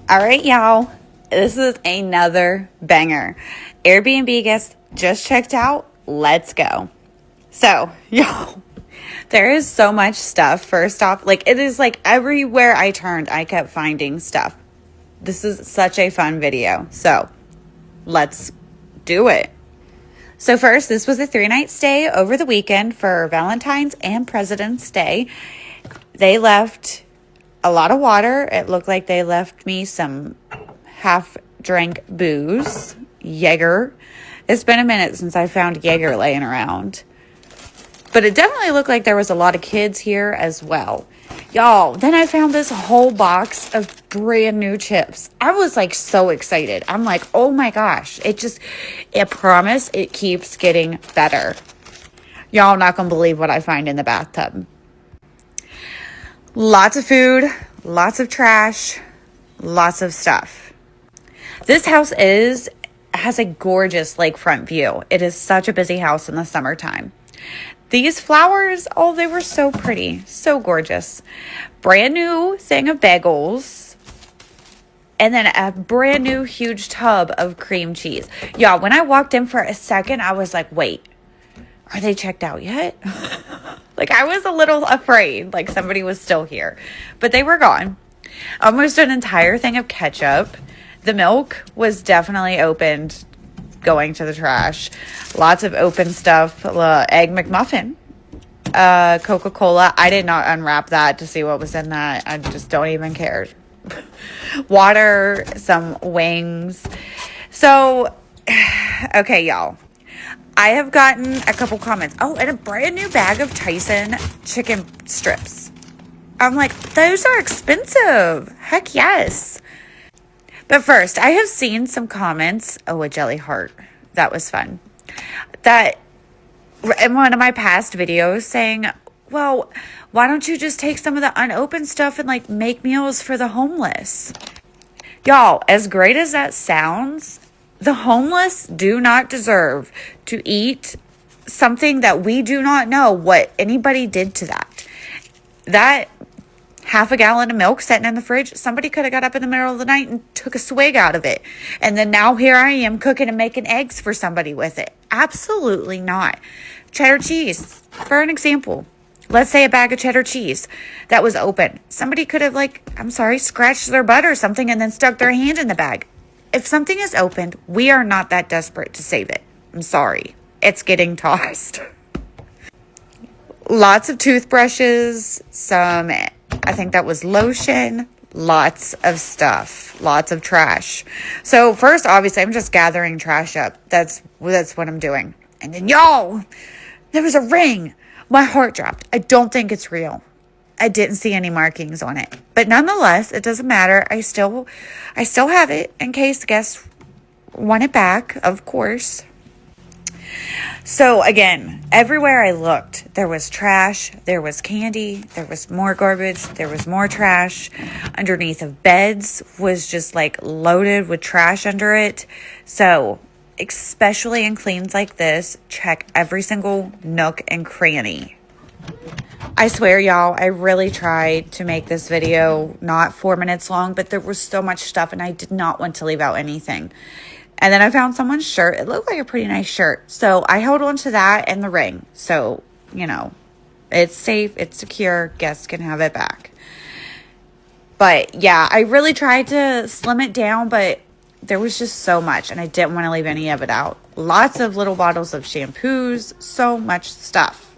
All right, y'all. This is another banger. Airbnb guest just checked out. Let's go. So, y'all, there is so much stuff. First off, it is like everywhere I turned, I kept finding stuff. This is such a fun video. So, let's do it. So first, this was a 3-night stay over the weekend for Valentine's and President's Day. They left a lot of water. It looked like they left me some half-drank booze, Jaeger. It's been a minute since I found Jaeger laying around. But it definitely looked like there was a lot of kids here as well. Y'all, then I found this whole box of brand new chips. I was so excited. I'm like, oh my gosh. I promise it keeps getting better. Y'all not gonna believe what I find in the bathtub. Lots of food, lots of trash, lots of stuff. This house has a gorgeous lakefront view. It is such a busy house in the summertime. These flowers, oh, they were so pretty, so gorgeous. Brand new thing of bagels. And then a brand new huge tub of cream cheese. Y'all, when I walked in for a second, I was like, wait, are they checked out yet? I was a little afraid, somebody was still here. But they were gone. Almost an entire thing of ketchup. The milk was definitely opened, going to the trash. Lots of open stuff. Egg McMuffin. Coca-Cola. I did not unwrap that to see what was in that. I just don't even care. Water. Some wings. So, okay, y'all. I have gotten a couple comments. Oh, and a brand new bag of Tyson chicken strips. I'm like, those are expensive. Heck yes. But first, I have seen some comments. Oh, a jelly heart. That was fun. That in one of my past videos saying, well, why don't you just take some of the unopened stuff and make meals for the homeless? Y'all, as great as that sounds, the homeless do not deserve to eat something that we do not know what anybody did to that. That half a gallon of milk sitting in the fridge, somebody could have got up in the middle of the night and took a swig out of it. And then now here I am cooking and making eggs for somebody with it. Absolutely not. Cheddar cheese, for an example. Let's say a bag of cheddar cheese that was open. Somebody could have scratched their butt or something and then stuck their hand in the bag. If something is opened, we are not that desperate to save it. I'm sorry. It's getting tossed. Lots of toothbrushes, I think that was lotion, lots of stuff, lots of trash. So first, obviously, I'm just gathering trash up. That's what I'm doing. And then, y'all, there was a ring. My heart dropped. I don't think it's real. I didn't see any markings on it. But nonetheless, it doesn't matter. I still have it in case guests want it back, of course. So again, everywhere I looked, there was trash, there was candy, there was more garbage, there was more trash. Underneath of beds was just loaded with trash under it. So especially in cleans like this, check every single nook and cranny. I swear, y'all, I really tried to make this video not 4 minutes long, but there was so much stuff and I did not want to leave out anything. And then I found someone's shirt. It looked like a pretty nice shirt. So I held on to that and the ring. So, it's safe, it's secure, guests can have it back. But yeah, I really tried to slim it down, but there was just so much and I didn't want to leave any of it out. Lots of little bottles of shampoos, so much stuff.